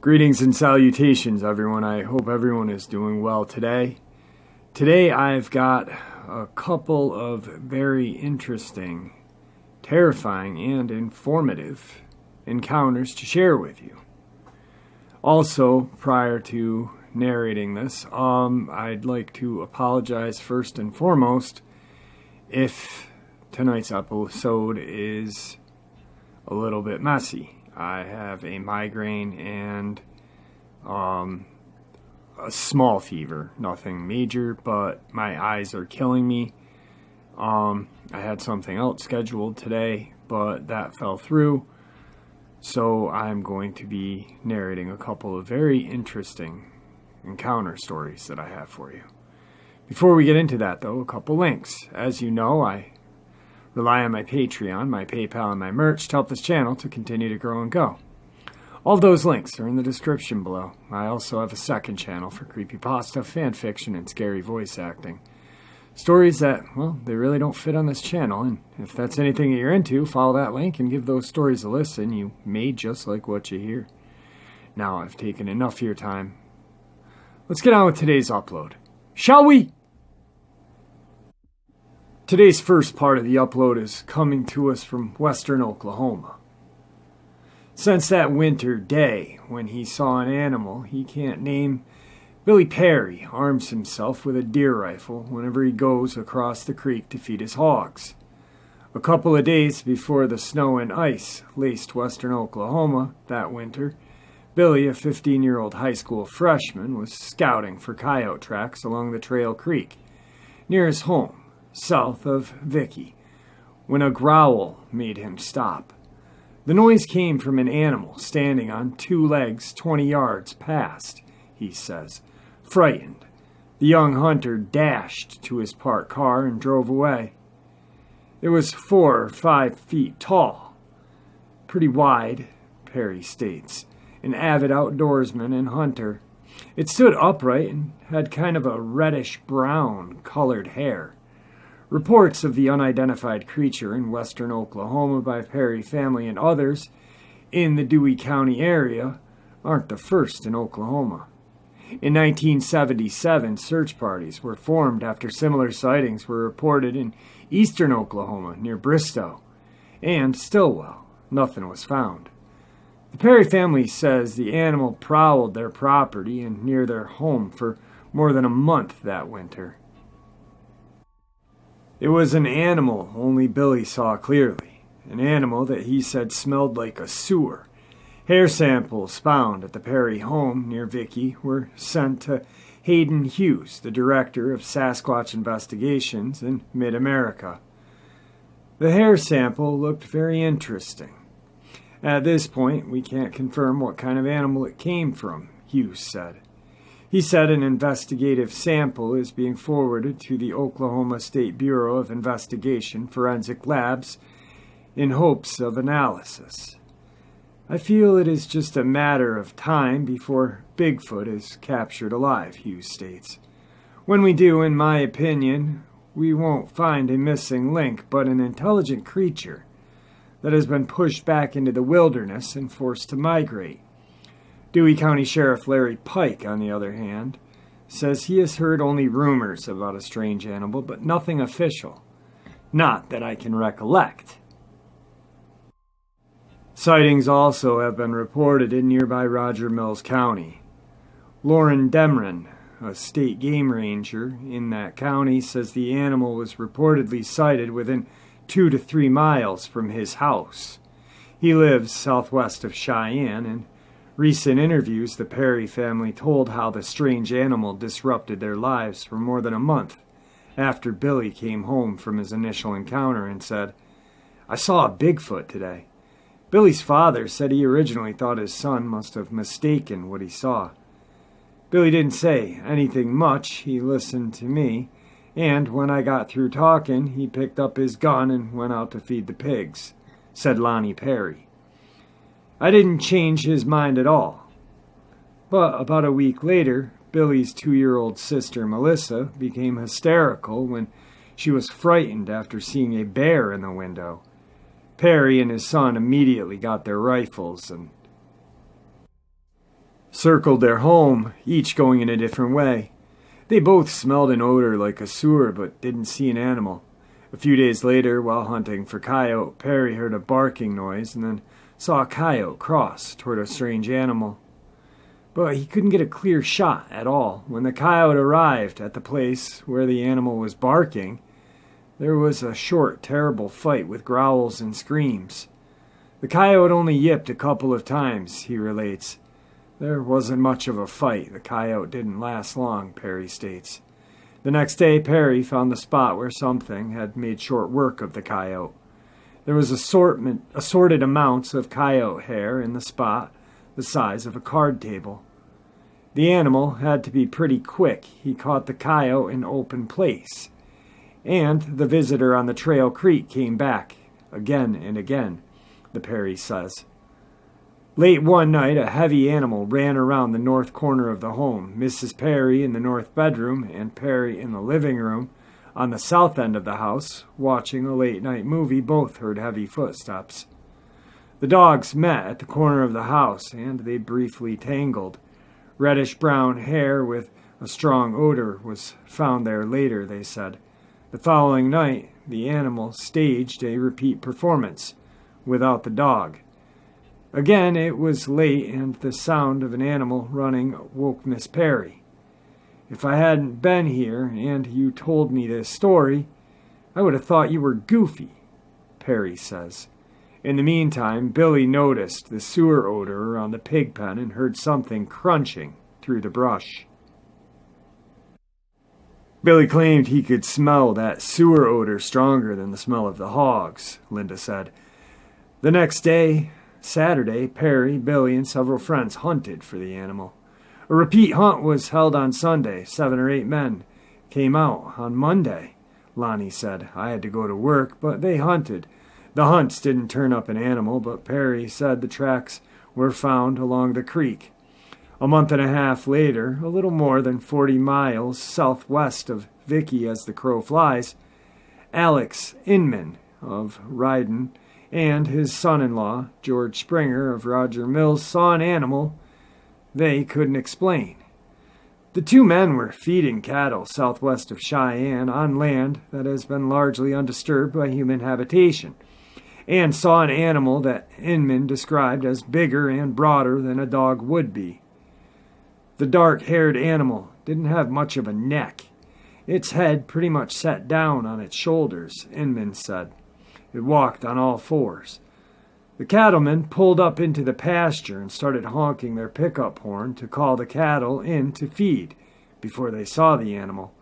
Greetings and salutations, everyone. I hope everyone is doing well today. Today I've got a couple of very interesting, terrifying, and informative encounters to share with you. Also, prior to narrating this, I'd like to apologize first and foremost if tonight's episode is a little bit messy. I have a migraine and a small fever, nothing major, but my eyes are killing me. I had something else scheduled today, but that fell through, so I'm going to be narrating a couple of very interesting encounter stories that I have for you. Before we get into that, though, a couple links. As you know, I rely on my Patreon, my PayPal, and my merch to help this channel to continue to grow and go. All of those links are in the description below. I also have a second channel for creepypasta, fanfiction, and scary voice acting. Stories that, well, they really don't fit on this channel, and if that's anything that you're into, follow that link and give those stories a listen. You may just like what you hear. Now I've taken enough of your time. Let's get on with today's upload. Shall we? Today's first part of the upload is coming to us from western Oklahoma. Since that winter day when he saw an animal he can't name, Billy Perry arms himself with a deer rifle whenever he goes across the creek to feed his hogs. A couple of days before the snow and ice laced western Oklahoma that winter, Billy, a 15-year-old high school freshman, was scouting for coyote tracks along the Trail Creek near his home, south of Vicky, when a growl made him stop. The noise came from an animal standing on two legs 20 yards past, he says. Frightened, the young hunter dashed to his parked car and drove away. It was 4 or 5 feet tall, pretty wide, Perry states, an avid outdoorsman and hunter. It stood upright and had kind of a reddish-brown colored hair. Reports of the unidentified creature in western Oklahoma by Perry family and others in the Dewey County area aren't the first in Oklahoma. In 1977, search parties were formed after similar sightings were reported in eastern Oklahoma near Bristow and Stillwell. Nothing was found. The Perry family says the animal prowled their property and near their home for more than a month that winter. It was an animal only Billy saw clearly, an animal that he said smelled like a sewer. Hair samples found at the Perry home near Vicky were sent to Hayden Hughes, the director of Sasquatch investigations in Mid-America. The hair sample looked very interesting. At this point, we can't confirm what kind of animal it came from, Hughes said. He said an investigative sample is being forwarded to the Oklahoma State Bureau of Investigation Forensic Labs in hopes of analysis. I feel it is just a matter of time before Bigfoot is captured alive, Hughes states. When we do, in my opinion, we won't find a missing link but an intelligent creature that has been pushed back into the wilderness and forced to migrate. Dewey County Sheriff Larry Pike, on the other hand, says he has heard only rumors about a strange animal, but nothing official. Not that I can recollect. Sightings also have been reported in nearby Roger Mills County. Lauren Demren, a state game ranger in that county, says the animal was reportedly sighted within 2 to 3 miles from his house. He lives southwest of Cheyenne, and recent interviews, the Perry family told how the strange animal disrupted their lives for more than a month after Billy came home from his initial encounter and said, "I saw a Bigfoot today." Billy's father said he originally thought his son must have mistaken what he saw. Billy didn't say anything much. He listened to me, and when I got through talking, he picked up his gun and went out to feed the pigs, said Lonnie Perry. I didn't change his mind at all. But about a week later, Billy's 2-year-old sister, Melissa, became hysterical when She was frightened after seeing a bear in the window. Perry and his son immediately got their rifles and circled their home, each going in a different way. They both smelled an odor like a sewer but didn't see an animal. A few days later, while hunting for coyote, Perry heard a barking noise and then saw a coyote cross toward a strange animal. But he couldn't get a clear shot at all. When the coyote arrived at the place where the animal was barking, there was a short, terrible fight with growls and screams. The coyote only yipped a couple of times, he relates. There wasn't much of a fight. The coyote didn't last long, Perry states. The next day, Perry found the spot where something had made short work of the coyote. There was assorted amounts of coyote hair in the spot, the size of a card table. The animal had to be pretty quick. He caught the coyote in open place. And the visitor on the trail creek came back again and again, the Perry says. Late one night, a heavy animal ran around the north corner of the home. Mrs. Perry in the north bedroom and Perry in the living room on the south end of the house, watching a late-night movie, both heard heavy footsteps. The dogs met at the corner of the house, and they briefly tangled. Reddish-brown hair with a strong odor was found there later, they said. The following night, the animal staged a repeat performance without the dog. Again, it was late, and the sound of an animal running woke Miss Perry. If I hadn't been here and you told me this story, I would have thought you were goofy, Perry says. In the meantime, Billy noticed the sewer odor around the pig pen and heard something crunching through the brush. Billy claimed he could smell that sewer odor stronger than the smell of the hogs, Linda said. The next day, Saturday, Perry, Billy, and several friends hunted for the animal. A repeat hunt was held on Sunday. 7 or 8 men came out on Monday, Lonnie said. I had to go to work, but they hunted. The hunts didn't turn up an animal, but Perry said the tracks were found along the creek. A month and a half later, a little more than 40 miles southwest of Vicky as the crow flies, Alex Inman of Ryden and his son-in-law, George Springer of Roger Mills, saw an animal they couldn't explain. The 2 men were feeding cattle southwest of Cheyenne on land that has been largely undisturbed by human habitation, and saw an animal that Inman described as bigger and broader than a dog would be. The dark-haired animal didn't have much of a neck. Its head pretty much sat down on its shoulders, Inman said. It walked on all 4s. The cattlemen pulled up into the pasture and started honking their pickup horn to call the cattle in to feed before they saw the animal.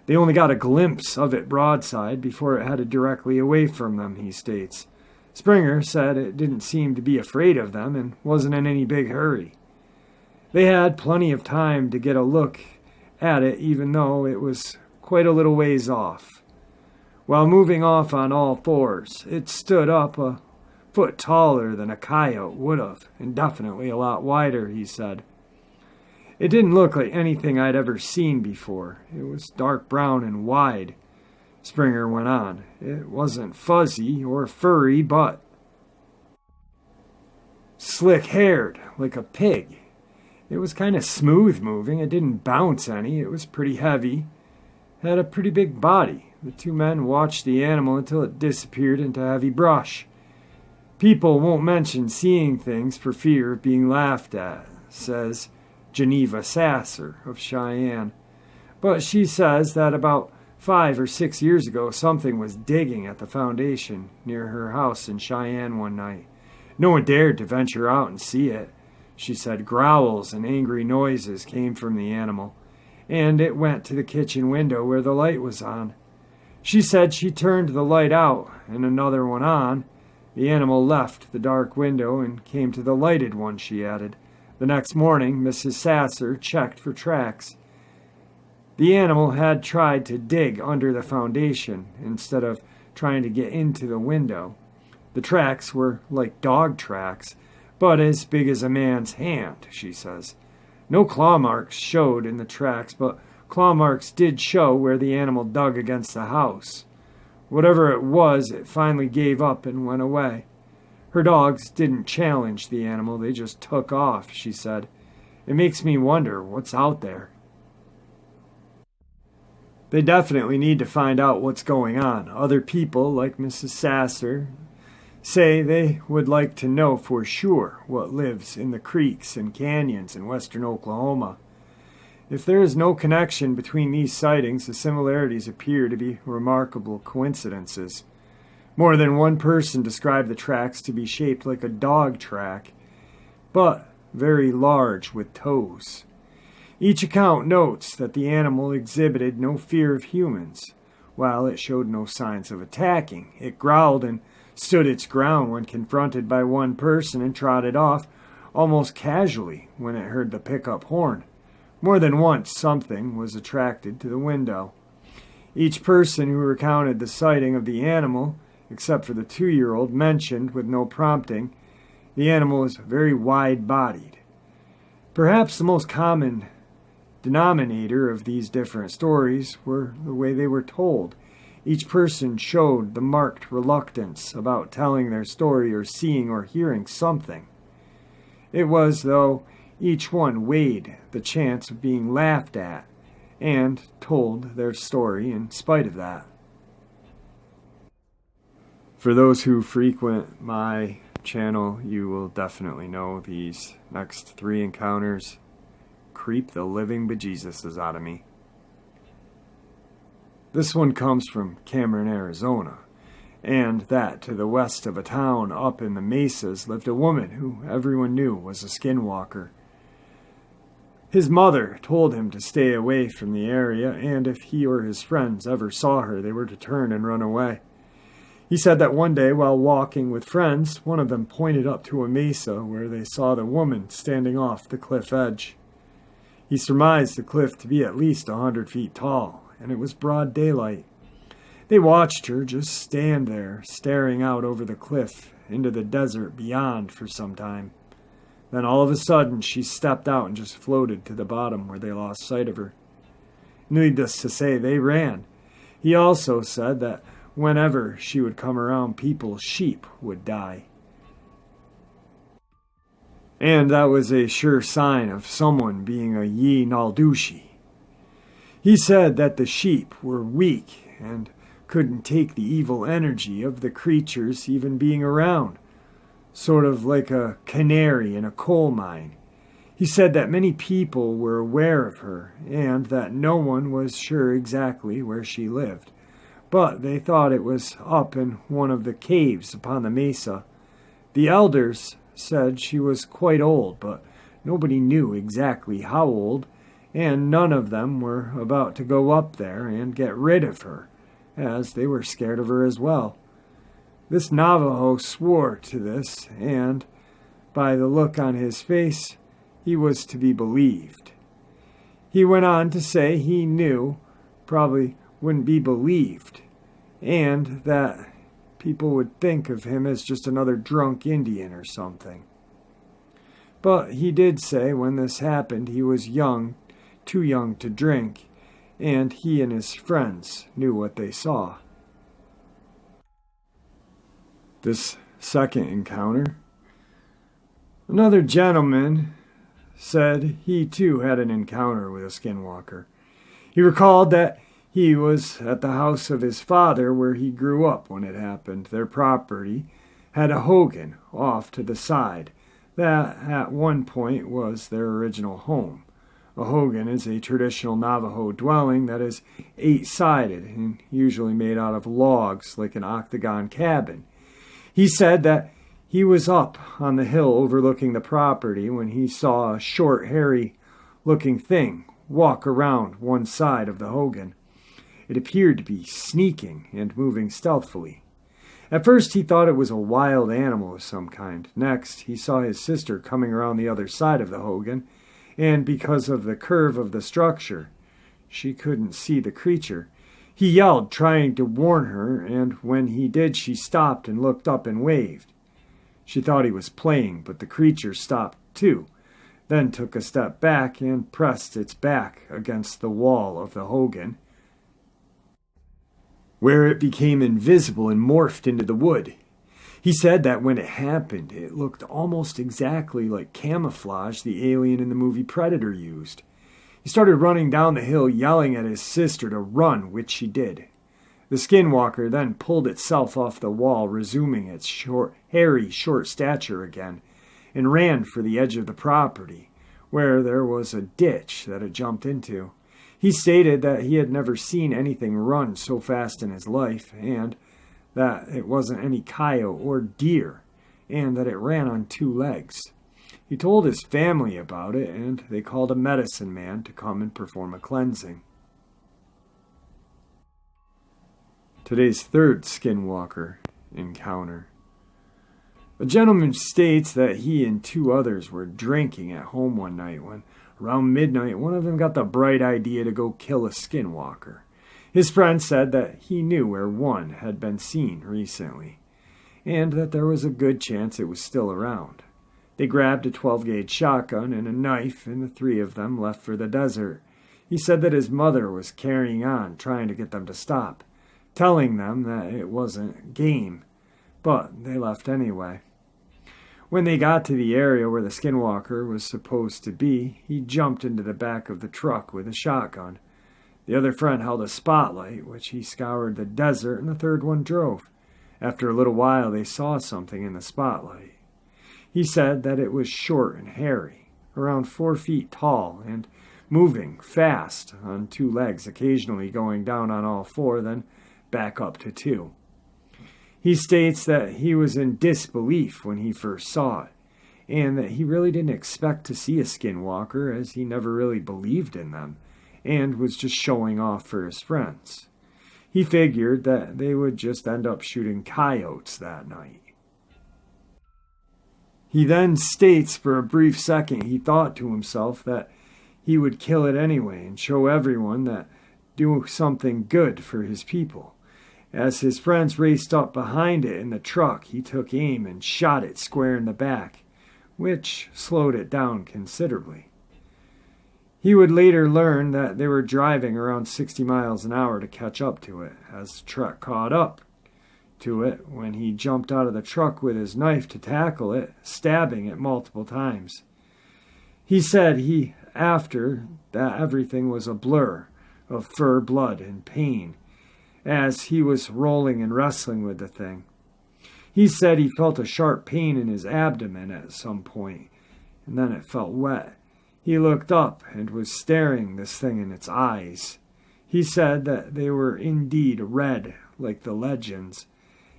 They only got a glimpse of it broadside before it headed directly away from them, he states. Springer said it didn't seem to be afraid of them and wasn't in any big hurry. They had plenty of time to get a look at it, even though it was quite a little ways off. While moving off on all 4s, it stood up a foot taller than a coyote would have, and definitely a lot wider, he said. It didn't look like anything I'd ever seen before. It was dark brown and wide, Springer went on. It wasn't fuzzy or furry, but slick-haired, like a pig. It was kind of smooth moving. It didn't bounce any. It was pretty heavy. It had a pretty big body. The 2 men watched the animal until it disappeared into heavy brush. People won't mention seeing things for fear of being laughed at, says Geneva Sasser of Cheyenne. But she says that about 5 or 6 years ago, something was digging at the foundation near her house in Cheyenne one night. No one dared to venture out and see it. She said growls and angry noises came from the animal, and it went to the kitchen window where the light was on. She said she turned the light out and another one on. The animal left the dark window and came to the lighted one, she added. The next morning, Mrs. Sasser checked for tracks. The animal had tried to dig under the foundation instead of trying to get into the window. The tracks were like dog tracks, but as big as a man's hand, she says. No claw marks showed in the tracks, but claw marks did show where the animal dug against the house. Whatever it was, it finally gave up and went away. Her dogs didn't challenge the animal, they just took off, she said. It makes me wonder what's out there. They definitely need to find out what's going on. Other people, like Mrs. Sasser, say they would like to know for sure what lives in the creeks and canyons in western Oklahoma. If there is no connection between these sightings, the similarities appear to be remarkable coincidences. More than one person described the tracks to be shaped like a dog track, but very large with toes. Each account notes that the animal exhibited no fear of humans. While it showed no signs of attacking, it growled and stood its ground when confronted by one person and trotted off almost casually when it heard the pickup horn. More than once, something was attracted to the window. Each person who recounted the sighting of the animal, except for the 2-year-old, mentioned, with no prompting, the animal was very wide-bodied. Perhaps the most common denominator of these different stories were the way they were told. Each person showed the marked reluctance about telling their story or seeing or hearing something. It was, though, each one weighed the chance of being laughed at and told their story in spite of that. For those who frequent my channel, you will definitely know these next 3 encounters creep the living bejesuses out of me. This one comes from Cameron, Arizona, and that to the west of a town up in the mesas lived a woman who everyone knew was a skinwalker. His mother told him to stay away from the area, and if he or his friends ever saw her, they were to turn and run away. He said that one day, while walking with friends, one of them pointed up to a mesa where they saw the woman standing off the cliff edge. He surmised the cliff to be at least 100 feet tall, and it was broad daylight. They watched her just stand there, staring out over the cliff into the desert beyond for some time. Then all of a sudden, she stepped out and just floated to the bottom where they lost sight of her. Needless to say, they ran. He also said that whenever she would come around, people's sheep would die. And that was a sure sign of someone being a Yi Naldushi. He said that the sheep were weak and couldn't take the evil energy of the creatures even being around, sort of like a canary in a coal mine. He said that many people were aware of her and that no one was sure exactly where she lived, but they thought it was up in one of the caves upon the mesa. The elders said she was quite old, but nobody knew exactly how old, and none of them were about to go up there and get rid of her, as they were scared of her as well. This Navajo swore to this, and by the look on his face, he was to be believed. He went on to say he knew probably wouldn't be believed, and that people would think of him as just another drunk Indian or something. But he did say when this happened he was young, too young to drink, and he and his friends knew what they saw. This second encounter, another gentleman said he too had an encounter with a skinwalker. He recalled that he was at the house of his father where he grew up when it happened. Their property had a hogan off to the side that at one point was their original home. A hogan is a traditional Navajo dwelling that is 8-sided and usually made out of logs like an octagon cabin. He said that he was up on the hill overlooking the property when he saw a short, hairy-looking thing walk around one side of the hogan. It appeared to be sneaking and moving stealthily. At first he thought it was a wild animal of some kind. Next, he saw his sister coming around the other side of the hogan, and because of the curve of the structure, she couldn't see the creature. He yelled, trying to warn her, and when he did, she stopped and looked up and waved. She thought he was playing, but the creature stopped too. then took a step back and pressed its back against the wall of the hogan, where it became invisible and morphed into the wood. He said that when it happened, it looked almost exactly like camouflage the alien in the movie Predator used. He started running down the hill, yelling at his sister to run, which she did. The Skinwalker then pulled itself off the wall, resuming its hairy, short stature again, and ran for the edge of the property, where there was a ditch that it jumped into. He stated that he had never seen anything run so fast in his life, and that it wasn't any coyote or deer, and that it ran on 2 legs. He told his family about it, and they called a medicine man to come and perform a cleansing. Today's third Skinwalker encounter. A gentleman states that he and 2 others were drinking at home one night when, around midnight, one of them got the bright idea to go kill a Skinwalker. His friend said that he knew where one had been seen recently, and that there was a good chance it was still around. They grabbed a 12-gauge shotgun and a knife, and the 3 of them left for the desert. He said that his mother was carrying on, trying to get them to stop, telling them that it wasn't game, but they left anyway. When they got to the area where the Skinwalker was supposed to be, he jumped into the back of the truck with a shotgun. The other friend held a spotlight, which he scoured the desert, and the third one drove. After a little while, they saw something in the spotlight. He said that it was short and hairy, around 4 feet tall, and moving fast on 2 legs, occasionally going down on all 4, then back up to 2. He states that he was in disbelief when he first saw it, and that he really didn't expect to see a Skinwalker, as he never really believed in them, and was just showing off for his friends. He figured that they would just end up shooting coyotes that night. He then states for a brief second he thought to himself that he would kill it anyway and show everyone that do something good for his people. As his friends raced up behind it in the truck, he took aim and shot it square in the back, which slowed it down considerably. He would later learn that they were driving around 60 miles an hour to catch up to it, as the truck caught up to it when he jumped out of the truck with his knife to tackle it, stabbing it multiple times. He said after that everything was a blur of fur, blood, and pain, as he was rolling and wrestling with the thing. He said he felt a sharp pain in his abdomen at some point, and then it felt wet. He looked up and was staring this thing in its eyes. He said that they were indeed red, like the legends,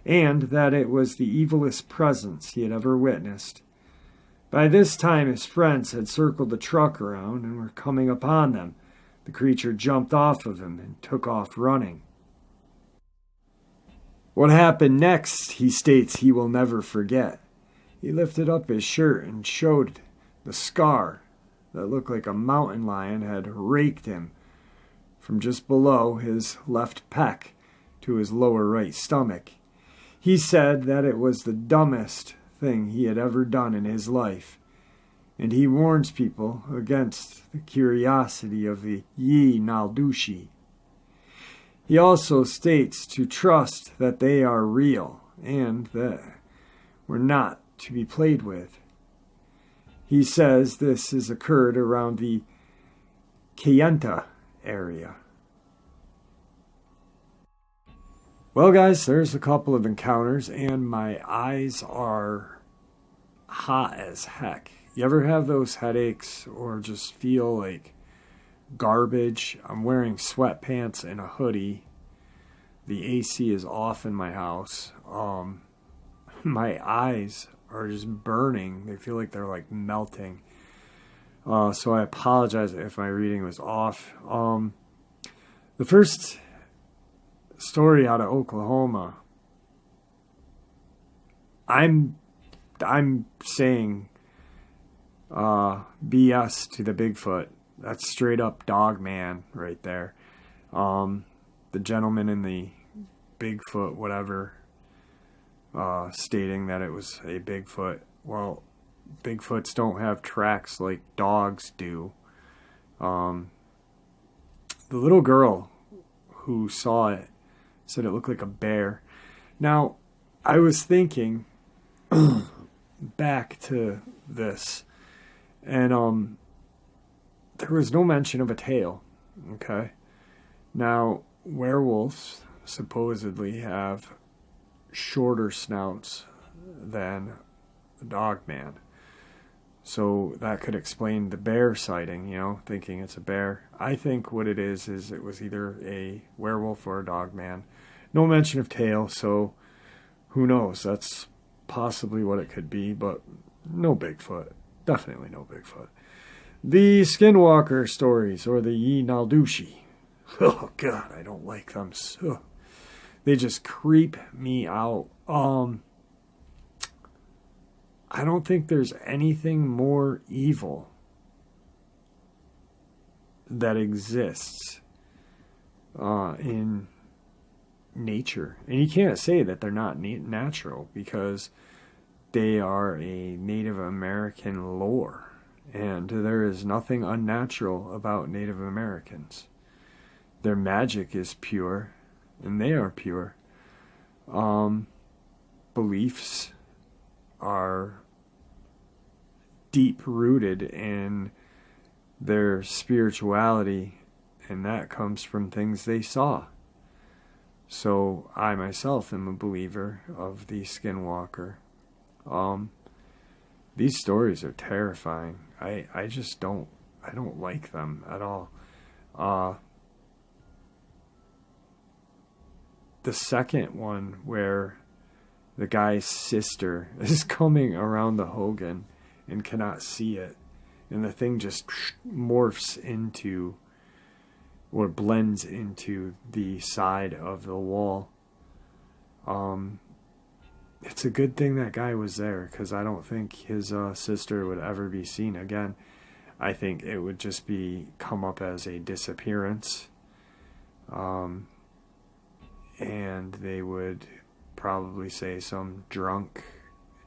and that it was the evilest presence he had ever witnessed. By this time his friends had circled the truck around and were coming upon them. The creature jumped off of him and took off running. What happened next, he states he will never forget. He lifted up his shirt and showed the scar that looked like a mountain lion had raked him from just below his left pec to his lower right stomach. He said that it was the dumbest thing he had ever done in his life, and he warns people against the curiosity of the Yi Naldushi. He also states to trust that they are real and that were not to be played with. He says this has occurred around the Kayenta area. Well, guys, there's a couple of encounters, and my eyes are hot as heck. You ever have those headaches or just feel like garbage? I'm wearing sweatpants and a hoodie. The AC is off in my house. My eyes are just burning. They feel like they're like melting. So I apologize if my reading was off. The first story out of Oklahoma, I'm saying BS to the Bigfoot. That's straight up Dogman right there. The gentleman in the Bigfoot whatever stating that it was a Bigfoot. Well, Bigfoots don't have tracks like dogs do. The little girl who saw it said it looked like a bear. Now, I was thinking back to this, and there was no mention of a tail. Okay. Now, werewolves supposedly have shorter snouts than the Dogman. So that could explain the bear sighting, thinking it's a bear. I think what it is it was either a werewolf or a Dogman. No mention of tail, so who knows? That's possibly what it could be, but no Bigfoot. Definitely no Bigfoot. The Skinwalker stories, or the Yi Naldushi. Oh, God, I don't like them. So, they just creep me out. I don't think there's anything more evil that exists in nature. And you can't say that they're not natural, because they are a Native American lore. And there is nothing unnatural about Native Americans. Their magic is pure, and they are pure. Beliefs are deep-rooted in their spirituality, and that comes from things they saw. So I myself am a believer of the Skinwalker. These stories are terrifying. I just don't like them at all. The second one, where the guy's sister is coming around the Hogan and cannot see it, and the thing just morphs into, or blends into, the side of the wall. It's a good thing that guy was there, because I don't think his sister would ever be seen again. I think it would just come up as a disappearance. And they would probably say some drunk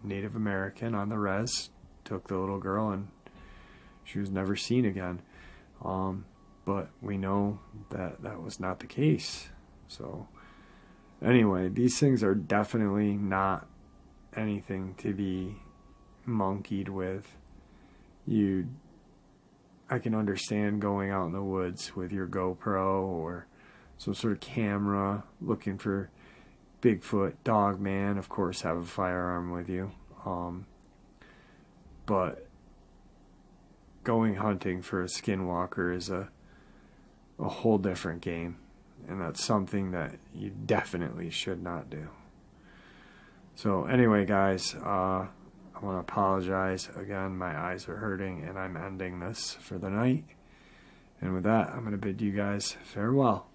Native American on the res took the little girl and she was never seen again. But we know that that was not the case. So anyway, these things are definitely not anything to be monkeyed with. I can understand going out in the woods with your GoPro or some sort of camera looking for Bigfoot, Dogman. Of course, have a firearm with you. But going hunting for a Skinwalker is a whole different game. And that's something that you definitely should not do. So anyway, guys, I want to apologize. Again, my eyes are hurting and I'm ending this for the night. And with that, I'm going to bid you guys farewell.